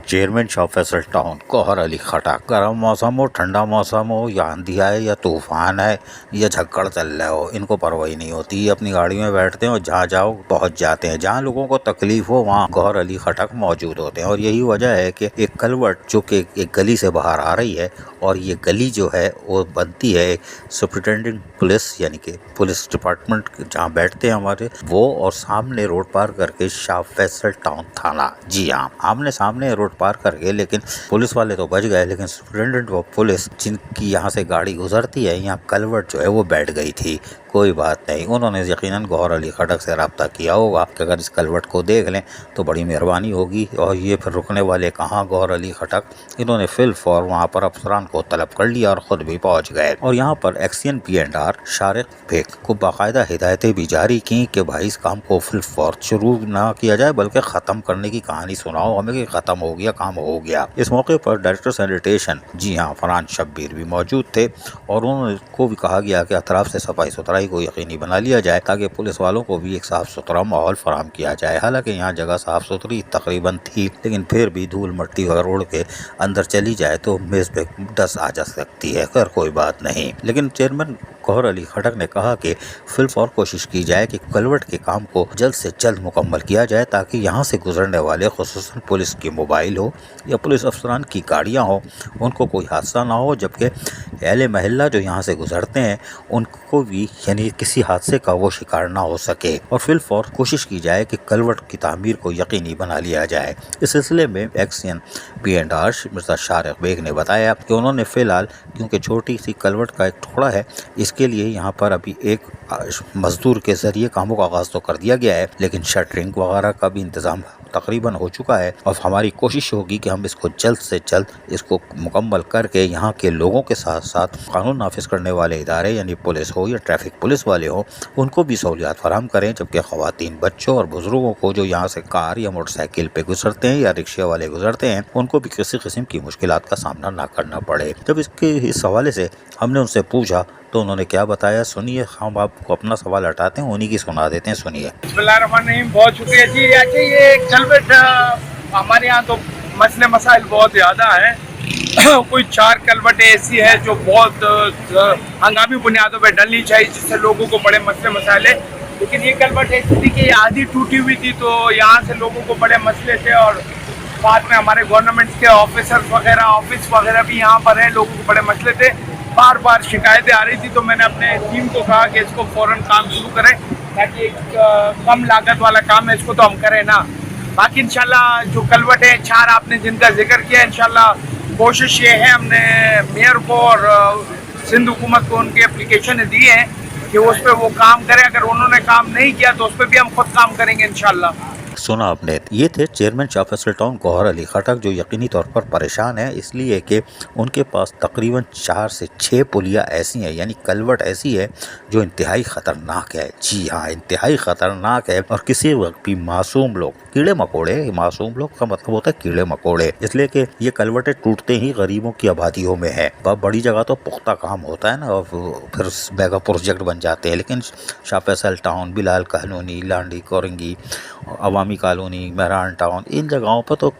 Chairman Shah Faisal town Gauhar Ali खटक। गर्म मौसम हो, ठंडा मौसम हो, या आंधी आए या तूफान है या झक्कड़ चल रहा हो, इनको परवाही नहीं होती। ये अपनी गाड़ी में बैठते हैं और जहाँ जाओ पहुँच जाते हैं। जहाँ लोगों को तकलीफ हो वहाँ गौहर अली खटक मौजूद होते हैं। और यही वजह है कि एक कलवट जो कि एक गली से बाहर आ रही है, और ये गली जो है वो बनती है सुपरिटेंडेंट पुलिस यानी कि पुलिस डिपार्टमेंट जहाँ बैठते हैं हमारे वो, और सामने रोड पार करके शाह फैसल टाउन थाना। जी हाँ, आमने सामने रोड पार करके। लेकिन पुलिस वाले तो बच गए, लेकिन सुपरिटेंडेंट ऑफ पुलिस जिनकी यहाँ से गाड़ी गुजरती है, यहाँ कलवट जो है वो बैठ गई थी। कोई बात नहीं, उन्होंने यकीनन गौहर अली खटक से रब्ता किया होगा कि अगर इस कलवट को देख लें तो बड़ी मेहरबानी होगी। और ये फिर रुकने वाले कहाँ, गौहर अली खटक। इन्होंने फिल फौर वहाँ पर अफसरान को तलब कर लिया और ख़ुद भी पहुँच गए। और यहाँ पर एक्सियन P&R शारिक बेग को बाकायदा हिदायतें भी जारी की कि भाई इस काम को फिल फौर शुरू ना किया जाए, बल्कि ख़त्म करने की कहानी सुनाओ हमें कि ख़त्म हो गया, काम हो गया। इस मौके पर डायरेक्टर सैनिटेशन जी हाँ फरहान शब्बीर भी मौजूद थे, और उनको भी कहा गया कि अतराफ से सफाई सुथराई को यकीनी बना लिया जाए ताकि पुलिस वालों को भी एक साफ सुथरा माहौल फराहम किया जाए। हालांकि यहाँ जगह साफ सुथरी तकरीबन थी, लेकिन फिर भी धूल मट्टी वगैरह उड़ के अंदर चली जाए तो मेज़ पे डस्ट आ जा सकती है। खैर कोई बात नहीं, लेकिन चेयरमैन गौहर अली खटक ने कहा कि फिल फौर कोशिश की जाए कि कलवट के काम को जल्द से जल्द मुकम्मल किया जाए ताकि यहाँ से गुजरने वाले खुसूसन पुलिस की मोबाइल हो या पुलिस अफसरान की गाड़ियाँ हो, उनको कोई हादसा ना हो, जबकि अहले महल्ला जो यहाँ से गुजरते हैं उनको भी यानी किसी हादसे का वो शिकार ना हो सके। और फिल फौर कोशिश की जाए कि कलवट की तामीर को यकीनी बना लिया जाए। इस सिलसिले में एक्सियन P&R मिर्ज़ा शारिक बेग ने बताया कि उन्होंने फ़िलहाल, क्योंकि छोटी सी कलवट का एक टुकड़ा है, इसके लिए यहाँ पर अभी एक मजदूर के ज़रिए कामों का आगाज़ तो कर दिया गया है, लेकिन शटरिंग वगैरह का भी इंतज़ाम तकरीबन हो चुका है। और हमारी कोशिश होगी कि हम इसको जल्द से जल्द इसको मुकम्मल करके यहाँ के लोगों के साथ साथ कानून नाफिज करने वाले इदारे यानी पुलिस हो या ट्रैफिक पुलिस वाले हो, उनको भी सहूलियात फराहम करें, जबकि ख़वातीन, बच्चों और बुजुर्गों को जो यहाँ से कार या मोटरसाइकिल पे गुजरते हैं या रिक्शे वाले गुजरते हैं, उनको भी किसी किस्म की मुश्किलात का सामना ना करना पड़े। जब इस हवाले से हमने उनसे पूछा तो उन्होंने क्या बताया, सुनिए। हम आपको अपना सवाल हटाते हैं, उन्हीं की सुना देते हैं, सुनिए। बिस्मिल्लाहिर्रहमानिर्रहीम। बहुत शुक्रिया जी। अच्छा, ये कलवट हमारे यहाँ तो मसले मसाइल बहुत ज़्यादा हैं। कोई 4 कलवटें ऐसी है जो बहुत हंगामी बुनियादों पर डलनी चाहिए, जिससे लोगों को बड़े मसले मसाइल है। लेकिन ये कलवट ऐसी थी कि आधी टूटी हुई थी, तो यहाँ से लोगों को बड़े मसले थे। और साथ में हमारे गवर्नमेंट के ऑफिसर्स वगैरह, ऑफिस वगैरह भी यहाँ पर हैं, लोगों को बड़े मसले थे। बार बार शिकायतें आ रही थी, तो मैंने अपने टीम को कहा कि इसको फ़ौरन काम शुरू करें ताकि एक कम लागत वाला काम है, इसको तो हम करें ना। बाकी इंशाल्लाह जो कलवट है 4 आपने जिनका जिक्र किया, इंशाल्लाह कोशिश ये है, हमने मेयर को और सिंध हुकूमत को उनके एप्लीकेशन दिए हैं कि उस पर वो काम करें। अगर उन्होंने काम नहीं किया तो उस पर भी हम खुद काम करेंगे इंशाल्लाह। सुना आपने, ये थे चेयरमैन शाह फैसल टाउन गौहर अली खटक, जो यकीनी तौर पर परेशान है इसलिए कि उनके पास तकरीबन 4 से 6 पुलियाँ ऐसी हैं, यानी कलवट ऐसी है जो इंतहाई ख़तरनाक है। जी हाँ, इंतहाई ख़तरनाक है। और किसी वक्त भी मासूम लोग, कीड़े मकोड़े, मासूम लोग का मतलब होता है कीड़े मकोड़े, इसलिए कि ये कलवटें टूटते ही गरीबों की आबादियों में है। बड़ी जगह तो पुख्ता काम होता है ना, और फिर मेगा प्रोजेक्ट बन जाते हैं। लेकिन शाह फैसल टाउन, बिलाल कॉलोनी, लांडी कोरंगी, अवामी कॉलोनी, मेहरान टाउन, इन जगहों पर तो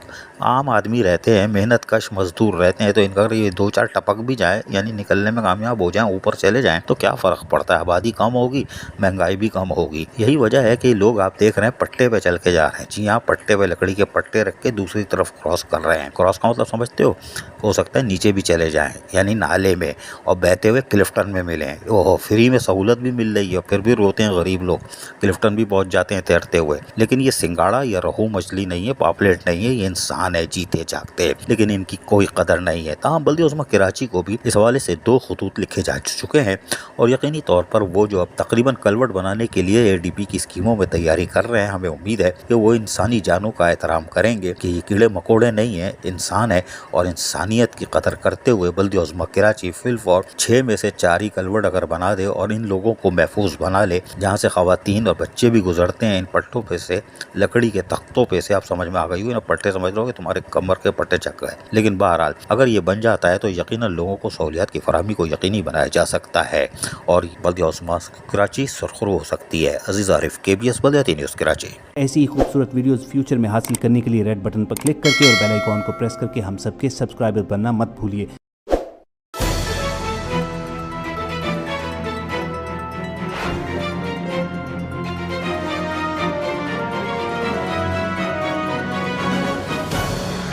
आम आदमी रहते हैं, मेहनत कश मजदूर रहते हैं। तो इनका अगर ये 2-4 टपक भी जाए, यानी निकलने में कामयाब हो जाएं, ऊपर चले जाएं, तो क्या फ़र्क पड़ता है। आबादी कम होगी, महंगाई भी कम होगी। यही वजह है कि लोग आप देख रहे हैं पट्टे पे चल के जा रहे हैं। जी हाँ, पट्टे पे लकड़ी के पट्टे रख के दूसरी तरफ क्रॉस कर रहे हैं। क्रॉस का मतलब समझते हो सकता है नीचे भी चले जाएँ, यानी नाले में, और बहते हुए क्लिफ्टन में मिलें। ओहो, फ्री में सहूलत भी मिल रही है, फिर भी रोते हैं गरीब लोग, क्लिफ्टन भी पहुँच जाते हैं तैरते हुए। लेकिन ये सिंगाड़ा या रहू मछली नहीं है, पापलेट नहीं है, ये इंसान है जीते जागते, लेकिन इनकी कोई कदर नहीं है। ताहम बल्दी उस्मा कराची को भी इस हवाले से 2 खतूत लिखे जा चुके हैं, और यकीनी तौर पर वो जो अब तकरीबन कलवट बनाने के लिए ADP की स्कीमों में तैयारी कर रहे हैं, हमें उम्मीद है कि वो इंसानी जानों का एहतराम करेंगे कि ये कीड़े मकोड़े नहीं है, इंसान है। और इंसानियत की कदर करते हुए बल्दी उस्मा कराची फिल फॉर 6 में से 4 ही कलवट अगर बना दे और इन लोगों को महफूज बना ले, जहाँ से ख़वातीन और बच्चे भी गुजरते हैं इन पट्टों पे से, लकड़ी के तख्तों पे से, आप समझ में आ गई हो ना, पट्टे समझ लो कि तुम्हारे कमर के पट्टे चक गए। लेकिन बहरहाल अगर ये बन जाता है तो यकीनन लोगों को सहूलियात की फराहमी को यकीनी बनाया जा सकता है और बल्दिया उस्मान कराची सुरखरू हो सकती है। अजीज आरिफ, KBS बल्दियाती न्यूज़ कराची। ऐसी ही खूबसूरत वीडियोस फ्यूचर में हासिल करने के लिए रेड बटन पर क्लिक करके और बेल आइकॉन को प्रेस करके हम सबके सब्सक्राइबर बनना मत भूलिए।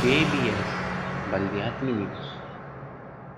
KBS बल्दियाती न्यूज़।